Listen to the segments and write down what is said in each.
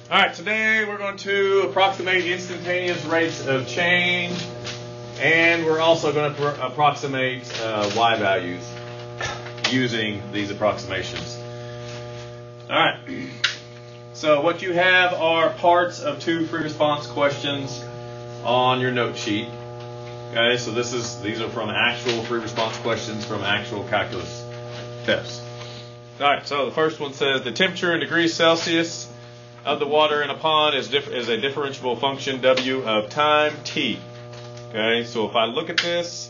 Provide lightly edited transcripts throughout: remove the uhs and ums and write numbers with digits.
All right, today we're going to approximate instantaneous rates of change, and we're also going to approximate y values using these approximations. All right, so what you have are parts of two free response questions on your note sheet. Okay, so these are from actual free response questions from actual calculus tests. All right, so the first one says the temperature in degrees Celsius of the water in a pond is a differentiable function W of time T. Okay, so if I look at this,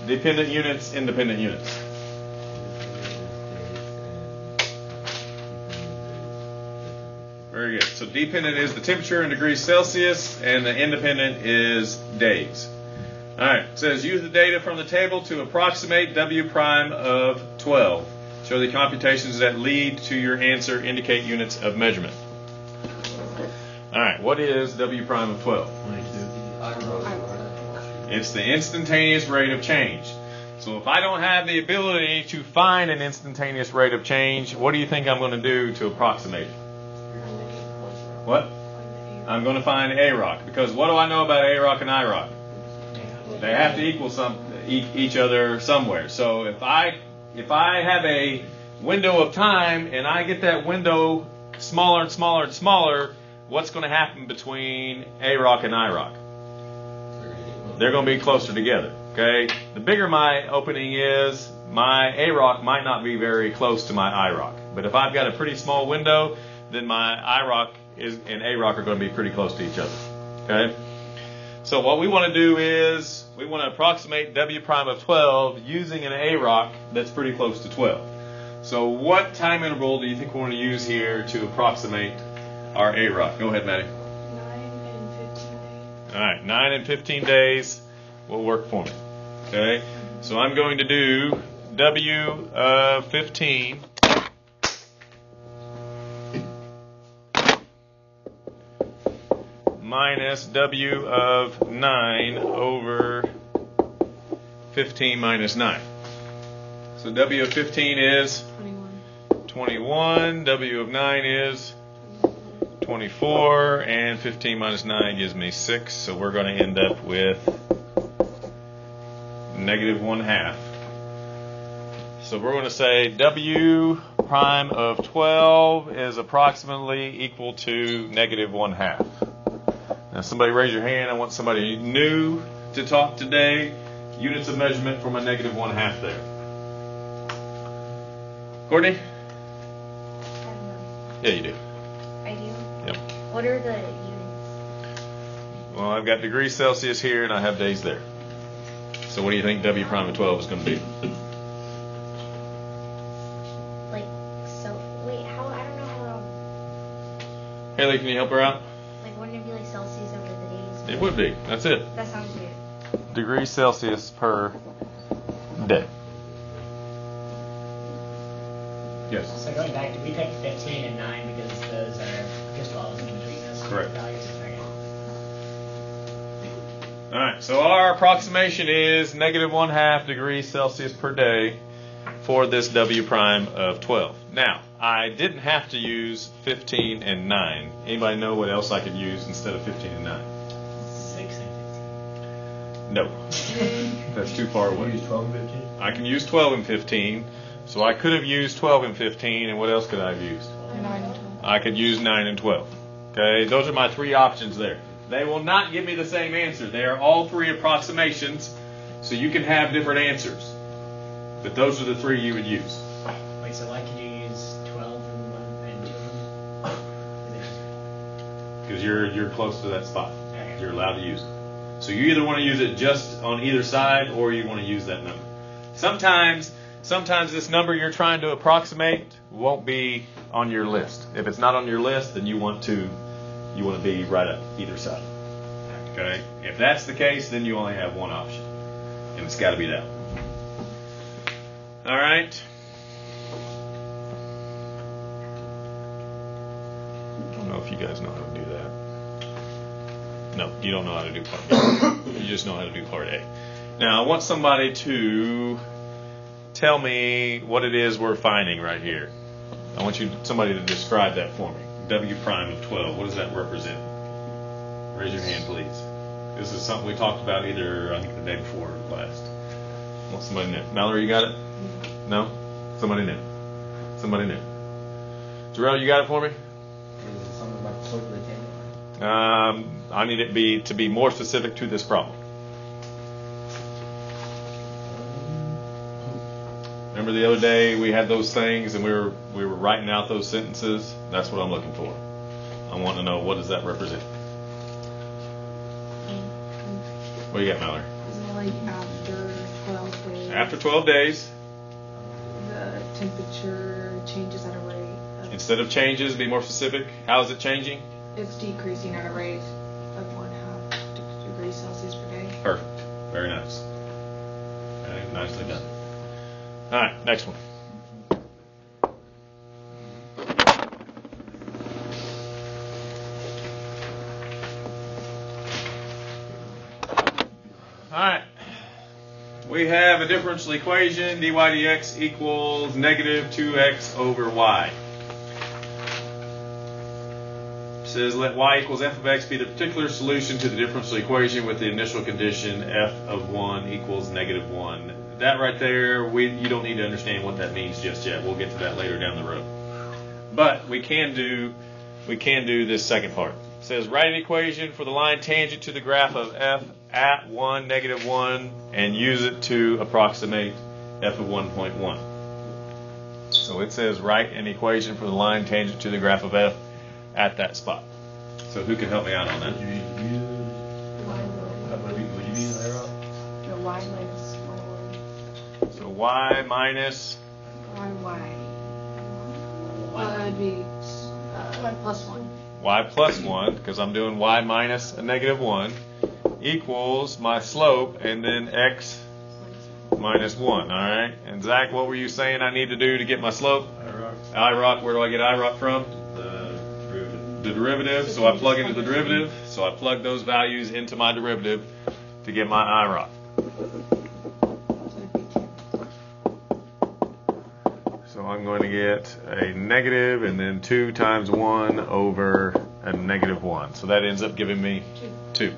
dependent units, independent units. Very good. So dependent is the temperature in degrees Celsius, and the independent is days. All right, it says use the data from the table to approximate W prime of 12. Show the computations that lead to your answer indicate units of measurement. All right, what is W prime of 12? It's the instantaneous rate of change. So if I don't have the ability to find an instantaneous rate of change, what do you think I'm going to do to approximate it? What? I'm going to find A-rock, because what do I know about A-rock and I-rock? They have to equal each other somewhere. So if I have a window of time and I get that window smaller and smaller and smaller, what's going to happen between A-rock and I-rock? They're going to be closer together. Okay. The bigger my opening is, my A-rock might not be very close to my I-rock. But if I've got a pretty small window, then my I-rock and A-rock are going to be pretty close to each other. Okay. So what we want to do is we want to approximate W prime of 12 using an A-rock that's pretty close to 12. So what time interval do you think we want to use here to approximate our A-rock? Go ahead, Maddie. 9 and 15 days. All right, 9 and 15 days will work for me. Okay, so I'm going to do W of 15 minus W of 9 over 15 minus 9. So W of 15 is 21. W of 9 is 24. And 15 minus 9 gives me 6. So we're going to end up with negative 1/2. So we're going to say W prime of 12 is approximately equal to negative 1/2. Now, somebody raise your hand. I want somebody new to talk today. Units of measurement from a negative 1/2 there. Courtney? Yeah, you do. I do? Yep. What are the units? Well, I've got degrees Celsius here, and I have days there. So what do you think W prime of 12 is going to be? Wait, how? I don't know how. Haley, can you help her out? Wouldn't it be like Celsius over the days? It would be. That's it. That sounds weird. Degrees Celsius per day. Yes. So going back, we picked 15 and 9 because those are just values in between those Correct. values. All right. So our approximation is negative 1/2 degrees Celsius per day for this W prime of 12. Now, I didn't have to use 15 and 9. Anybody know what else I could use instead of 15 and 9? 6 and 15. No. That's too far away. Use 12 and 15? I can use 12 and 15. So I could have used 12 and 15, and what else could I have used? 9 and 12. I could use 9 and 12. Okay, those are my three options there. They will not give me the same answer. They are all three approximations, so you can have different answers. But those are the three you would use. Wait, so why could you use 12 and 1 and 2? Because you're close to that spot. Okay. You're allowed to use it. So you either want to use it just on either side, or you want to use that number. Sometimes this number you're trying to approximate won't be on your list. If it's not on your list, then you want to be right up either side. Okay? If that's the case, then you only have one option, and it's got to be that one. All right. I don't know if you guys know how to do that. No, you don't know how to do part B. You just know how to do part A. Now, I want somebody to tell me what it is we're finding right here. I want somebody to describe that for me. W prime of 12. What does that represent? Raise your hand, please. This is something we talked about either, I think, the day before or last. Want somebody new? Mallory, you got it? No? Somebody new. Somebody new. Jarrell, you got it for me? Is it something about the slope of the tangent line? I need it to be more specific to this problem. Remember the other day we had those things and we were writing out those sentences? That's what I'm looking for. I want to know, what does that represent? What do you got, Mallory? Like after 12 days. After 12 days, The temperature changes at a rate. instead of changes, be more specific. How is it changing? It's decreasing at a rate of 1/2 degrees Celsius per day. Perfect. Very nice. Okay, nicely done. All right, next one. All right. We have a differential equation, dy dx equals negative 2x over y. It says let y equals f of x be the particular solution to the differential equation with the initial condition f of 1 equals negative 1. That right there, you don't need to understand what that means just yet. We'll get to that later down the road. But we can do this second part. It says write an equation for the line tangent to the graph of f at 1, negative 1, and use it to approximate f of 1.1. So it says write an equation for the line tangent to the graph of f at that spot. So who can help me out on that? Would you use arrow? The y minus So y minus y. Well, it'd be y plus 1. y plus 1, because I'm doing y minus a negative 1, equals my slope, and then x minus 1, all right? And Zach, what were you saying I need to do to get my slope? IROC, where do I get IROC from? The derivative, so I plug into the derivative, so I plug those values into my derivative to get my IROC. So I'm going to get a negative and then 2 times 1 over a negative 1. So that ends up giving me 2.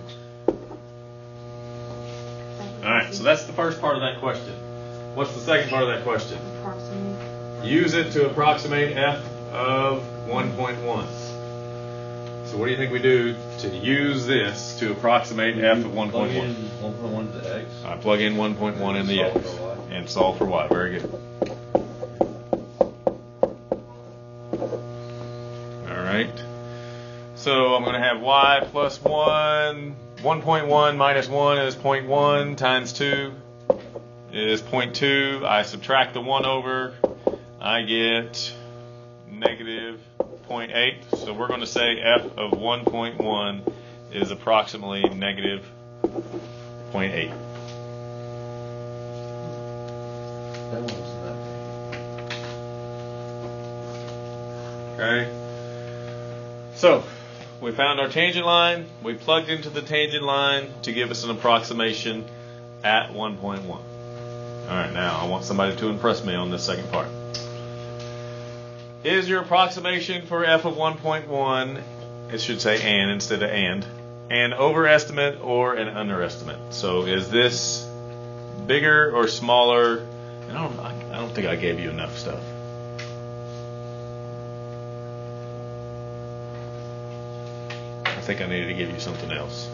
All right, so that's the first part of that question. What's the second part of that question? Approximate. Use it to approximate f of 1.1. So what do you think we do to use this to approximate f of 1.1? Plug in 1.1 to x. I plug in 1.1 in the x and solve for y. Very good. All right. So I'm going to have y plus 1. 1.1 minus 1 is 0.1 times 2 is 0.2. I subtract the 1 over. I get negative 0.8. So we're going to say f of 1.1 is approximately negative 0.8. That one's not. Okay. So we found our tangent line. We plugged into the tangent line to give us an approximation at 1.1. All right, now I want somebody to impress me on this second part. Is your approximation for f of 1.1, it should say and instead of and, an overestimate or an underestimate? So is this bigger or smaller? I don't think I gave you enough stuff. I think I needed to give you something else.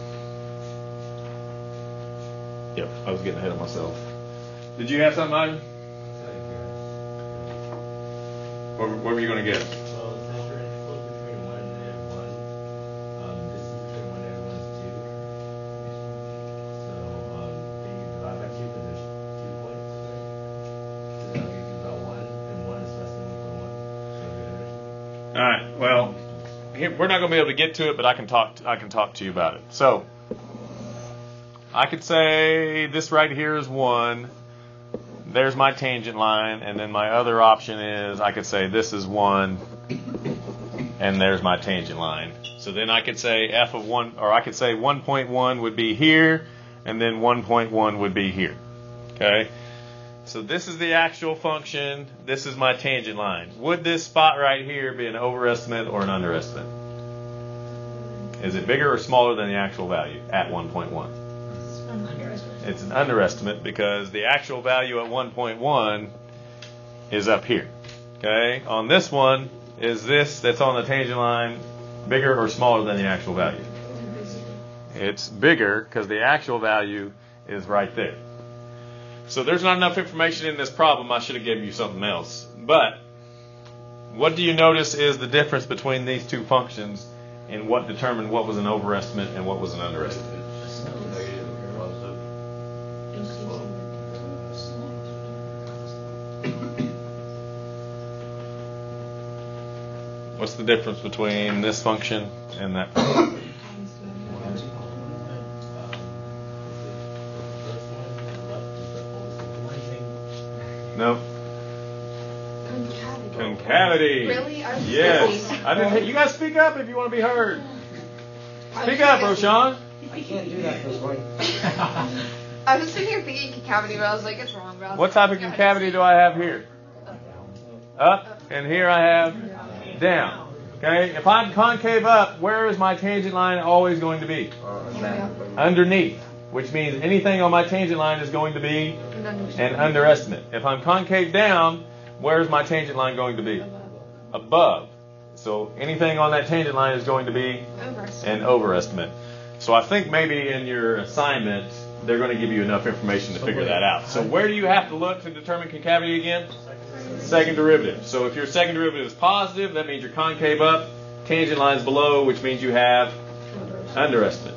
Yep, I was getting ahead of myself. Did you have something, Ivan? Where were you going to get it? Well, the temperature interval between 1 and -1. Distance between 1 and 1 is 2. So, then you divide by 2 because there's 2 points, right? So that'll give you about 1, and 1 is less than 1.1. So you understand? All right. Well, we're not going to be able to get to it, but I can talk to you about it. So I could say this right here is 1. There's my tangent line, and then my other option is I could say this is 1, and there's my tangent line. So then I could say f of 1, or I could say 1.1 would be here, and then 1.1 would be here. Okay. So this is the actual function. This is my tangent line. Would this spot right here be an overestimate or an underestimate? Is it bigger or smaller than the actual value at 1.1? It's an underestimate because the actual value at 1.1 is up here. Okay? On this one, is this that's on the tangent line bigger or smaller than the actual value? It's bigger because the actual value is right there. So there's not enough information in this problem. I should have given you something else. But what do you notice is the difference between these two functions and what determined what was an overestimate and what was an underestimate? What's the difference between this function and that function? No. Concavity. Really? I was Yes. I didn't. You guys speak up if you want to be heard. Speak up, Roshan. I can't do that this way. I was sitting here thinking concavity, but I was like, it's wrong. But I was What like, type of yeah, concavity do I have here? Up, and here I have down. Okay. If I'm concave up, where is my tangent line always going to be? Underneath, which means anything on my tangent line is going to be an underestimate. If I'm concave down, where is my tangent line going to be? Above. So anything on that tangent line is going to be an overestimate. So I think maybe in your assignment, they're going to give you enough information to figure that out. So where do you have to look to determine concavity again? Second derivative. So if your second derivative is positive, that means you're concave up. Tangent line's below, which means you have underestimate.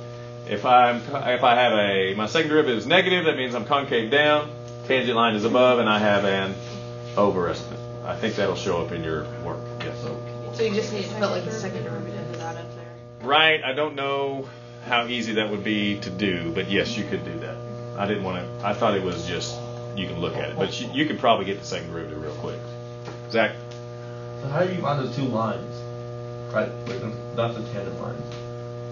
If I have my second derivative is negative, that means I'm concave down. Tangent line is above, and I have an overestimate. I think that'll show up in your work. Yes. So you just need to put like the second derivative of that up there. Right. I don't know how easy that would be to do, but yes, you could do that. I didn't want to. I thought it was just you can look at it, but you could probably get the second derivative real quick. Zach. So how do you find those two lines? Right, wait, not the tangent lines.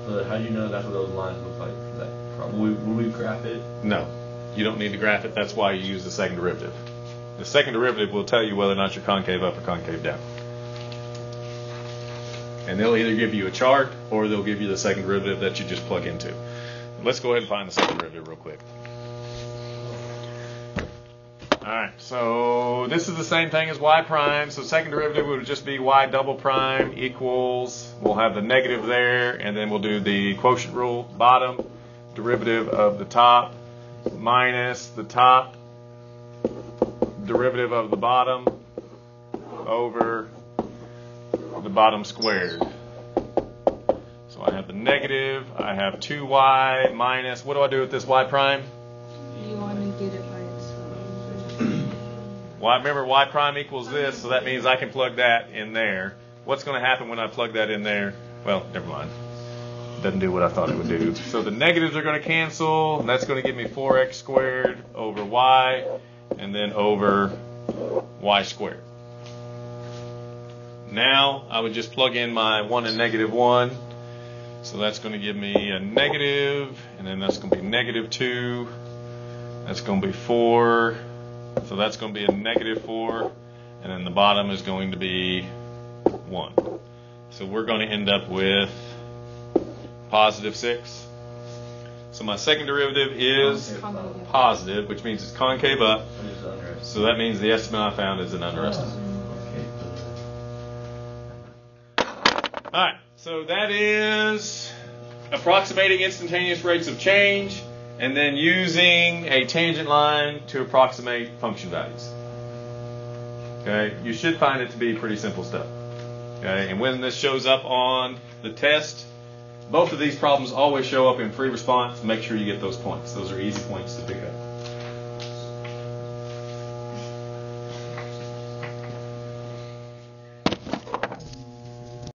So how do you know that's what those lines look like? Is that probably will we graph it? No, you don't need to graph it. That's why you use the second derivative. The second derivative will tell you whether or not you're concave up or concave down. And they'll either give you a chart or they'll give you the second derivative that you just plug into. Let's go ahead and find the second derivative real quick. All right, so this is the same thing as y prime. So second derivative would just be y double prime equals, we'll have the negative there, and then we'll do the quotient rule, bottom derivative of the top minus the top derivative of the bottom over the bottom squared. So I have the negative, I have 2y minus, what do I do with this y prime? You want to get it by itself. Well, remember y prime equals this, so that means I can plug that in there. What's going to happen when I plug that in there? Well, never mind. It doesn't do what I thought it would do. So the negatives are going to cancel, and that's going to give me 4x squared over y, and then over y squared. Now I would just plug in my 1 and negative 1. So that's going to give me a negative, and then that's going to be negative 2. That's going to be 4. So that's going to be a negative 4. And then the bottom is going to be 1. So we're going to end up with positive 6. So my second derivative is positive, which means it's concave up. So that means the estimate I found is an underestimate. All right, so that is approximating instantaneous rates of change and then using a tangent line to approximate function values. Okay, you should find it to be pretty simple stuff. Okay, and when this shows up on the test, both of these problems always show up in free response. Make sure you get those points. Those are easy points to figure.